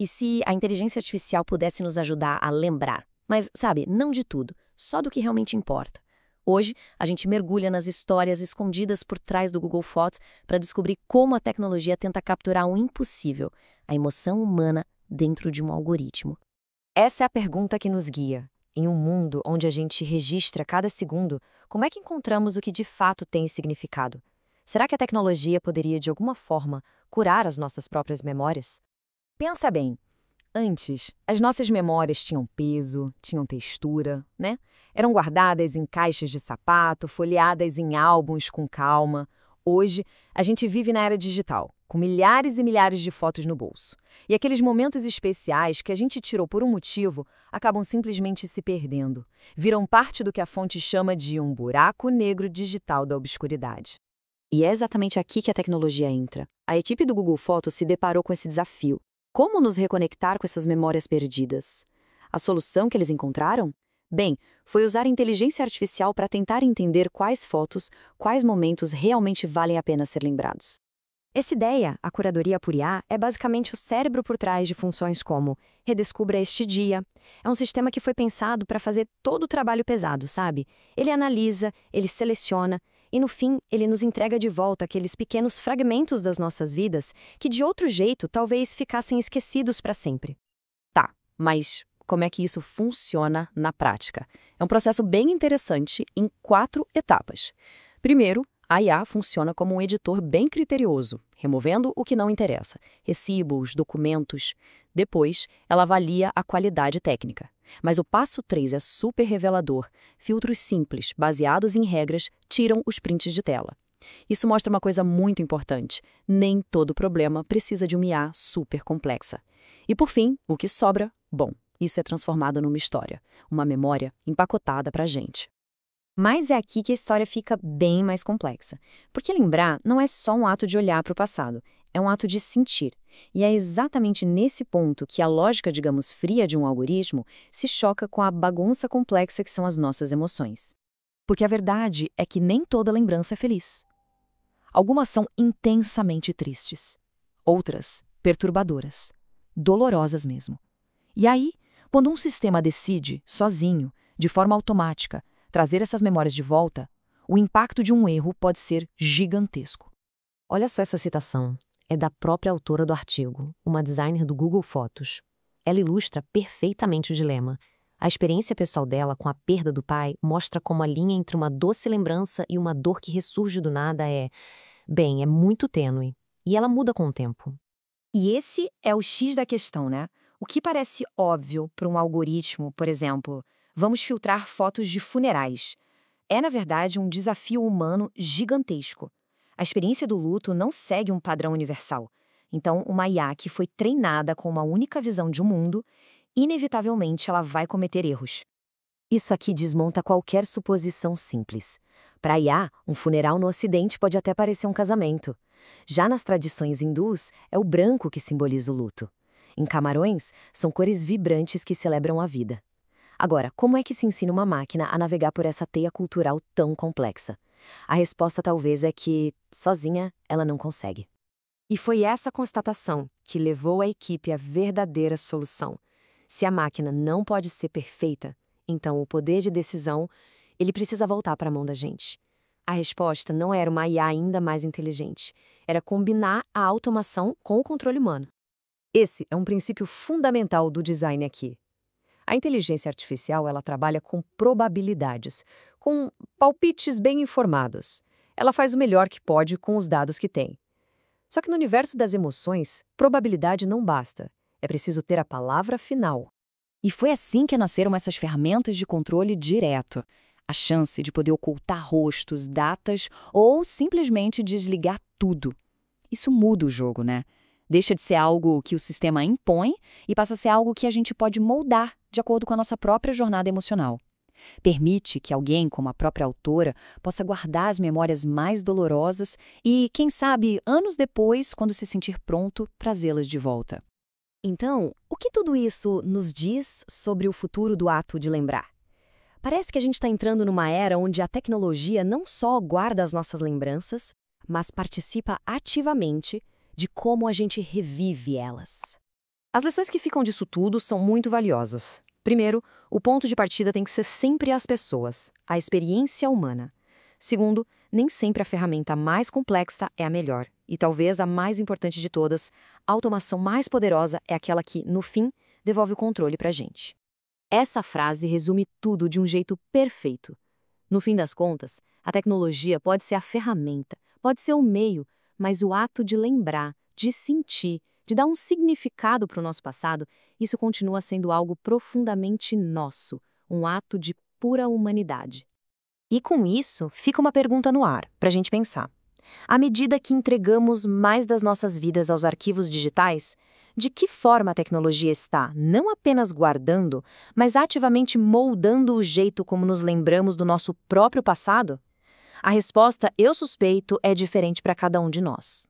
E se a inteligência artificial pudesse nos ajudar a lembrar? Mas, sabe, não de tudo, só do que realmente importa. Hoje, a gente mergulha nas histórias escondidas por trás do Google Fotos para descobrir como a tecnologia tenta capturar o impossível, a emoção humana dentro de um algoritmo. Essa é a pergunta que nos guia. Em um mundo onde a gente registra cada segundo, como é que encontramos o que de fato tem significado? Será que a tecnologia poderia, de alguma forma, curar as nossas próprias memórias? Pensa bem. Antes, as nossas memórias tinham peso, tinham textura, né? Eram guardadas em caixas de sapato, folheadas em álbuns com calma. Hoje, a gente vive na era digital, com milhares e milhares de fotos no bolso. E aqueles momentos especiais que a gente tirou por um motivo acabam simplesmente se perdendo. Viram parte do que a fonte chama de um buraco negro digital da obscuridade. E é exatamente aqui que a tecnologia entra. A equipe do Google Fotos se deparou com esse desafio. Como nos reconectar com essas memórias perdidas? A solução que eles encontraram? Bem, foi usar a inteligência artificial para tentar entender quais fotos, quais momentos realmente valem a pena ser lembrados. Essa ideia, a curadoria por IA, é basicamente o cérebro por trás de funções como Redescubra este dia. É um sistema que foi pensado para fazer todo o trabalho pesado, sabe? Ele analisa, ele seleciona e, no fim, ele nos entrega de volta aqueles pequenos fragmentos das nossas vidas que, de outro jeito, talvez ficassem esquecidos para sempre. Tá, mas como é que isso funciona na prática? É um processo bem interessante em 4 etapas. Primeiro, a IA funciona como um editor bem criterioso, removendo o que não interessa, recibos, documentos. Depois, ela avalia a qualidade técnica. Mas o passo 3 é super revelador. Filtros simples, baseados em regras, tiram os prints de tela. Isso mostra uma coisa muito importante. Nem todo problema precisa de uma IA super complexa. E por fim, o que sobra? Bom, isso é transformado numa história, uma memória empacotada pra gente. Mas é aqui que a história fica bem mais complexa. Porque lembrar não é só um ato de olhar para o passado, é um ato de sentir. E é exatamente nesse ponto que a lógica, digamos, fria de um algoritmo se choca com a bagunça complexa que são as nossas emoções. Porque a verdade é que nem toda lembrança é feliz. Algumas são intensamente tristes, outras perturbadoras, dolorosas mesmo. E aí, quando um sistema decide, sozinho, de forma automática, trazer essas memórias de volta, o impacto de um erro pode ser gigantesco. Olha só essa citação. É da própria autora do artigo, uma designer do Google Fotos. Ela ilustra perfeitamente o dilema. A experiência pessoal dela com a perda do pai mostra como a linha entre uma doce lembrança e uma dor que ressurge do nada é muito tênue. E ela muda com o tempo. E esse é o X da questão, né? O que parece óbvio para um algoritmo, por exemplo, vamos filtrar fotos de funerais. É, na verdade, um desafio humano gigantesco. A experiência do luto não segue um padrão universal. Então, uma IA que foi treinada com uma única visão de um mundo, inevitavelmente ela vai cometer erros. Isso aqui desmonta qualquer suposição simples. Para a IA, um funeral no Ocidente pode até parecer um casamento. Já nas tradições hindus, é o branco que simboliza o luto. Em Camarões, são cores vibrantes que celebram a vida. Agora, como é que se ensina uma máquina a navegar por essa teia cultural tão complexa? A resposta talvez é que, sozinha, ela não consegue. E foi essa constatação que levou a equipe à verdadeira solução. Se a máquina não pode ser perfeita, então o poder de decisão, ele precisa voltar para a mão da gente. A resposta não era uma IA ainda mais inteligente, era combinar a automação com o controle humano. Esse é um princípio fundamental do design aqui. A inteligência artificial, ela trabalha com probabilidades, com palpites bem informados. Ela faz o melhor que pode com os dados que tem. Só que no universo das emoções, probabilidade não basta. É preciso ter a palavra final. E foi assim que nasceram essas ferramentas de controle direto. A chance de poder ocultar rostos, datas ou simplesmente desligar tudo. Isso muda o jogo, né? Deixa de ser algo que o sistema impõe e passa a ser algo que a gente pode moldar de acordo com a nossa própria jornada emocional. Permite que alguém, como a própria autora, possa guardar as memórias mais dolorosas e, quem sabe, anos depois, quando se sentir pronto, trazê-las de volta. Então, o que tudo isso nos diz sobre o futuro do ato de lembrar? Parece que a gente está entrando numa era onde a tecnologia não só guarda as nossas lembranças, mas participa ativamente de como a gente revive elas. As lições que ficam disso tudo são muito valiosas. Primeiro, o ponto de partida tem que ser sempre as pessoas, a experiência humana. Segundo, nem sempre a ferramenta mais complexa é a melhor. E talvez a mais importante de todas, a automação mais poderosa é aquela que, no fim, devolve o controle para a gente. Essa frase resume tudo de um jeito perfeito. No fim das contas, a tecnologia pode ser a ferramenta, pode ser o meio, mas o ato de lembrar, de sentir, de dar um significado para o nosso passado, isso continua sendo algo profundamente nosso, um ato de pura humanidade. E com isso, fica uma pergunta no ar, para a gente pensar. À medida que entregamos mais das nossas vidas aos arquivos digitais, de que forma a tecnologia está não apenas guardando, mas ativamente moldando o jeito como nos lembramos do nosso próprio passado? A resposta, eu suspeito, é diferente para cada um de nós.